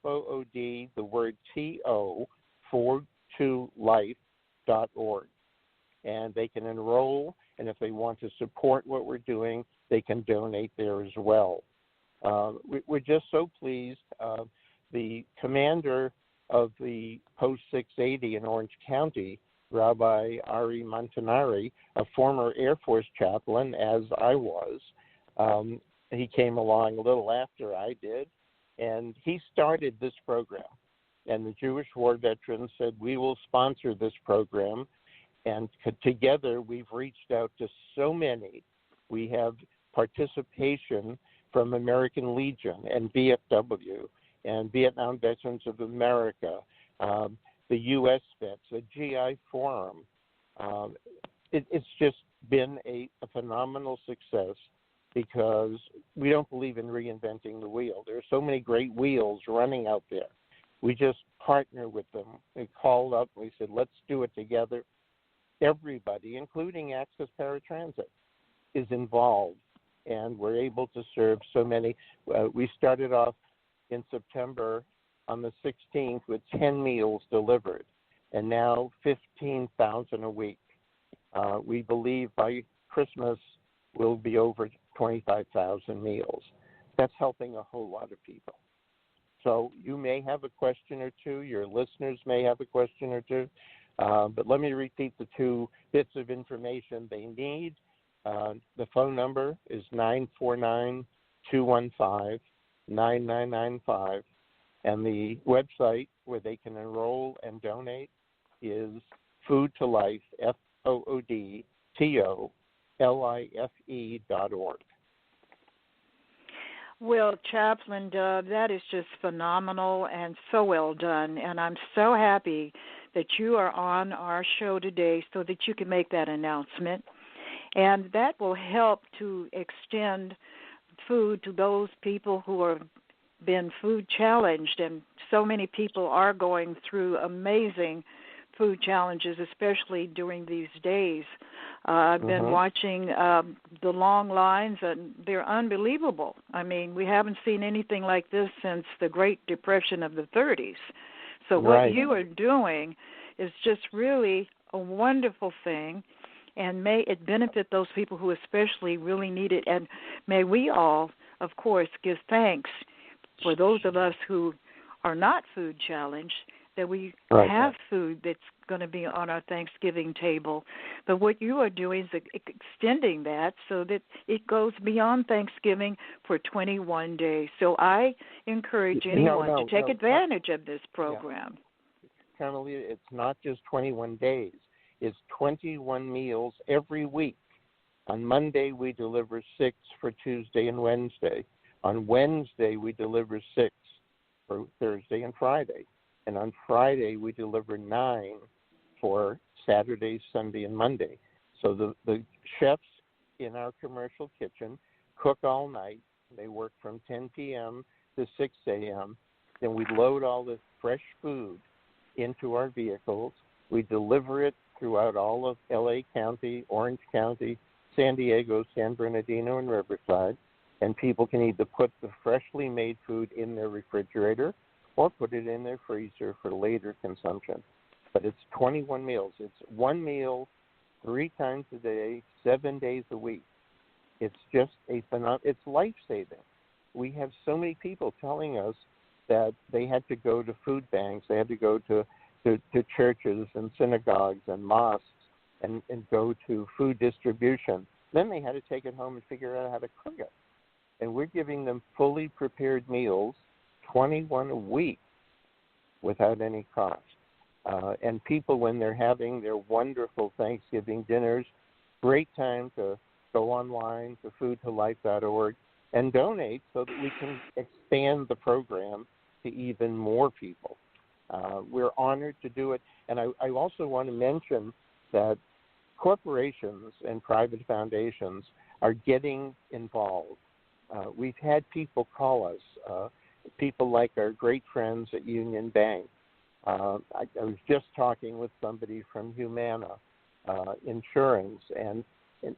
FOOD, the word TO, 42life.org. and they can enroll. And if they want to support what we're doing, they can donate there as well. We're just so pleased. The commander of the Post 680 in Orange County, Rabbi Ari Montanari, a former Air Force chaplain, as I was, he came along a little after I did, and he started this program. And the Jewish war veterans said, we will sponsor this program. And together we've reached out to so many. We have participation from American Legion and VFW and Vietnam Veterans of America, the U.S. Vets, the GI Forum. It's just been a phenomenal success because we don't believe in reinventing the wheel. There are so many great wheels running out there. We just partner with them. We called up and we said, let's do it together. Everybody, including Access Paratransit, is involved, and we're able to serve so many. We started off in September on the 16th with 10 meals delivered, and now 15,000 a week. We believe by Christmas we'll be over 25,000 meals. That's helping a whole lot of people. So you may have a question or two. Your listeners may have a question or two. But let me repeat the two bits of information they need. The phone number is 949-215-9995. And the website where they can enroll and donate is Food to Life, FOODTOLIFE.org. Well, Chaplain Dov, that is just phenomenal and so well done. And I'm so happy that you are on our show today so that you can make that announcement. And that will help to extend food to those people who have been food challenged. And so many people are going through amazing food challenges, especially during these days. I've been watching the long lines, and they're unbelievable. I mean, we haven't seen anything like this since the Great Depression of the 30s. So what you are doing is just really a wonderful thing, and may it benefit those people who especially really need it. And may we all, of course, give thanks for those of us who are not food challenged, that we have food that's going to be on our Thanksgiving table. But what you are doing is extending that so that it goes beyond Thanksgiving for 21 days. So I encourage anyone to take advantage of this program. Carmelita, it's not just 21 days. It's 21 meals every week. On Monday, we deliver 6 for Tuesday and Wednesday. On Wednesday, we deliver 6 for Thursday and Friday. And on Friday, we deliver 9 for Saturday, Sunday, and Monday. So the chefs in our commercial kitchen cook all night. They work from 10 p.m. to 6 a.m. Then we load all this fresh food into our vehicles. We deliver it throughout all of L.A. County, Orange County, San Diego, San Bernardino, and Riverside. And people can either put the freshly made food in their refrigerator or put it in their freezer for later consumption. But it's 21 meals. It's one meal 3 times a day, 7 days a week. It's just it's life-saving. We have so many people telling us that they had to go to food banks, they had to go to churches and synagogues and mosques and go to food distribution. Then they had to take it home and figure out how to cook it. And we're giving them fully prepared meals, 21 a week, without any cost. And people, when they're having their wonderful Thanksgiving dinners, great time to go online to foodtolife.org and donate so that we can expand the program to even more people. We're honored to do it. And I also want to mention that corporations and private foundations are getting involved. We've had people call us, people like our great friends at Union Bank. I was just talking with somebody from Humana Insurance, and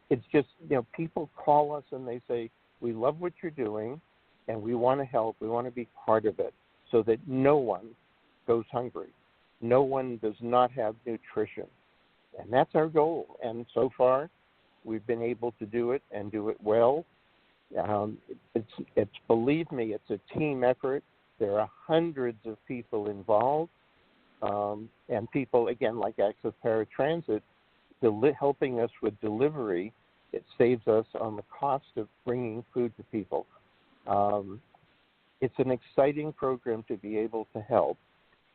it's just, people call us and they say, we love what you're doing, and we want to help. We want to be part of it so that no one goes hungry. No one does not have nutrition. And that's our goal. And so far, we've been able to do it and do it well. It's believe me, it's a team effort. There are hundreds of people involved, and people, again, like Access Paratransit, helping us with delivery. It saves us on the cost of bringing food to people. It's an exciting program to be able to help.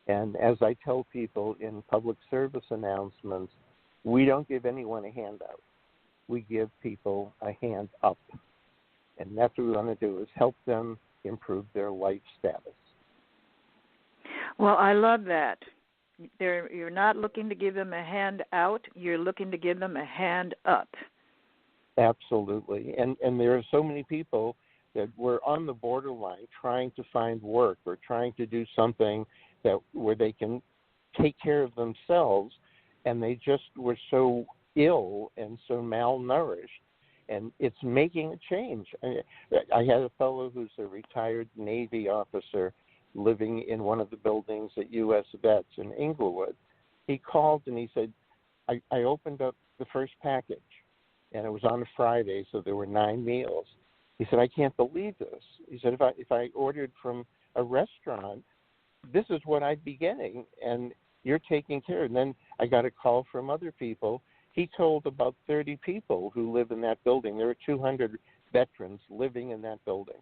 And as I tell people in public service announcements, we don't give anyone a handout. We give people a hand up. And that's what we want to do, is help them improve their life status. Well, I love that. You're not looking to give them a hand out. You're looking to give them a hand up. Absolutely. And there are so many people that were on the borderline trying to find work or trying to do something where they can take care of themselves, and they just were so ill and so malnourished. And it's making a change. I had a fellow who's a retired Navy officer living in one of the buildings at U.S. Vets in Inglewood. He called and he said, I opened up the first package, and it was on a Friday, so there were 9 meals. He said, I can't believe this. He said, if I ordered from a restaurant, this is what I'd be getting, and you're taking care. And then I got a call from other people. He told about 30 people who live in that building. There are 200 veterans living in that building.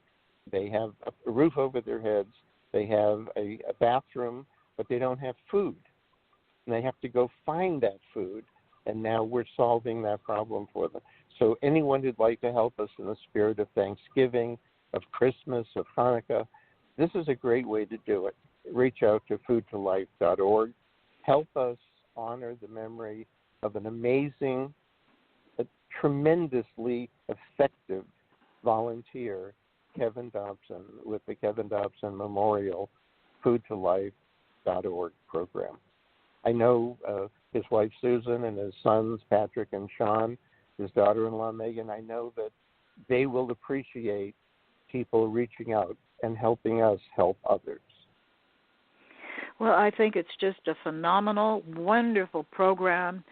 They have a roof over their heads. They have a bathroom, but they don't have food. And they have to go find that food, and now we're solving that problem for them. So anyone who'd like to help us in the spirit of Thanksgiving, of Christmas, of Hanukkah, this is a great way to do it. Reach out to foodtolife.org. Help us honor the memory of an amazing, tremendously effective volunteer, Kevin Dobson, with the Kevin Dobson Memorial foodtolife.org program. I know his wife Susan and his sons Patrick and Sean, his daughter-in-law Megan, I know that they will appreciate people reaching out and helping us help others. Well, I think it's just a phenomenal, wonderful program,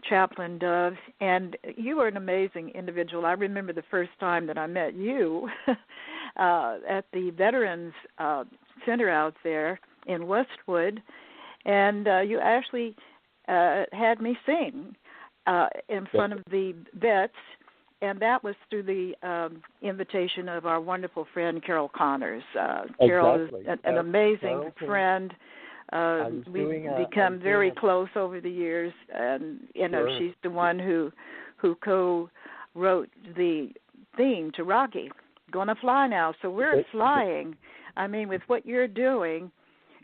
Chaplain Dov, and you are an amazing individual. I remember the first time that I met you at the Veterans Center out there in Westwood, and you actually had me sing in front of the vets, and that was through the invitation of our wonderful friend Carol Connors. Carol is an amazing friend. We've become very close over the years, and she's the one who co-wrote the theme to Rocky, Gonna Fly Now. So we're flying. I mean, with what you're doing,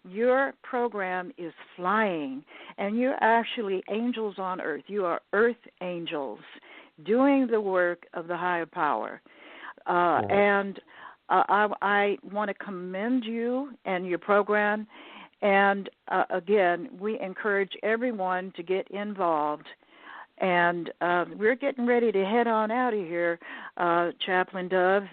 your program is flying, and you're actually angels on earth. You are earth angels doing the work of the higher power. And I want to commend you and your program. And, again, we encourage everyone to get involved. And we're getting ready to head on out of here, Chaplain Dov.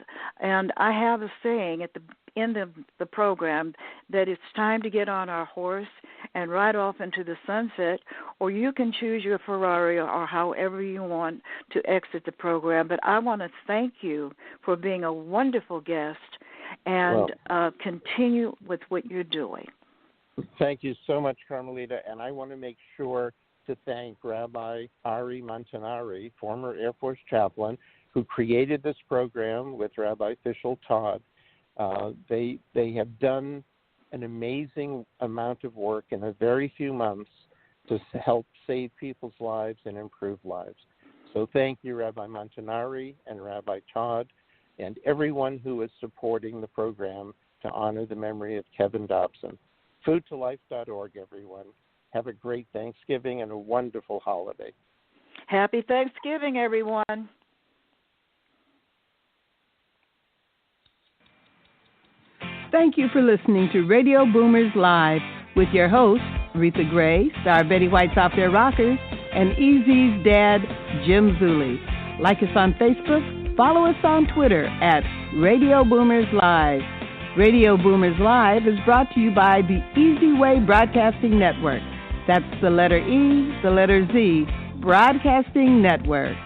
And I have a saying at the end of the program that it's time to get on our horse and ride off into the sunset, or you can choose your Ferrari or however you want to exit the program. But I want to thank you for being a wonderful guest and continue with what you're doing. Thank you so much, Carmelita. And I want to make sure to thank Rabbi Ari Montanari, former Air Force chaplain, who created this program with Rabbi Fishel Todd. They have done an amazing amount of work in a very few months to help save people's lives and improve lives. So thank you, Rabbi Montanari and Rabbi Todd, and everyone who is supporting the program to honor the memory of Kevin Dobson. Foodtolife.org, everyone. Have a great Thanksgiving and a wonderful holiday. Happy Thanksgiving, everyone. Thank you for listening to Radio Boomers Live with your hosts, Reatha Gray, Star Betty White Software Rockers, and EZ's dad, Jim Zuley. Like us on Facebook, follow us on Twitter at Radio Boomers Live. Radio Boomers Live is brought to you by the EZWAY Broadcasting Network. That's the letter E, the letter Z, Broadcasting Network.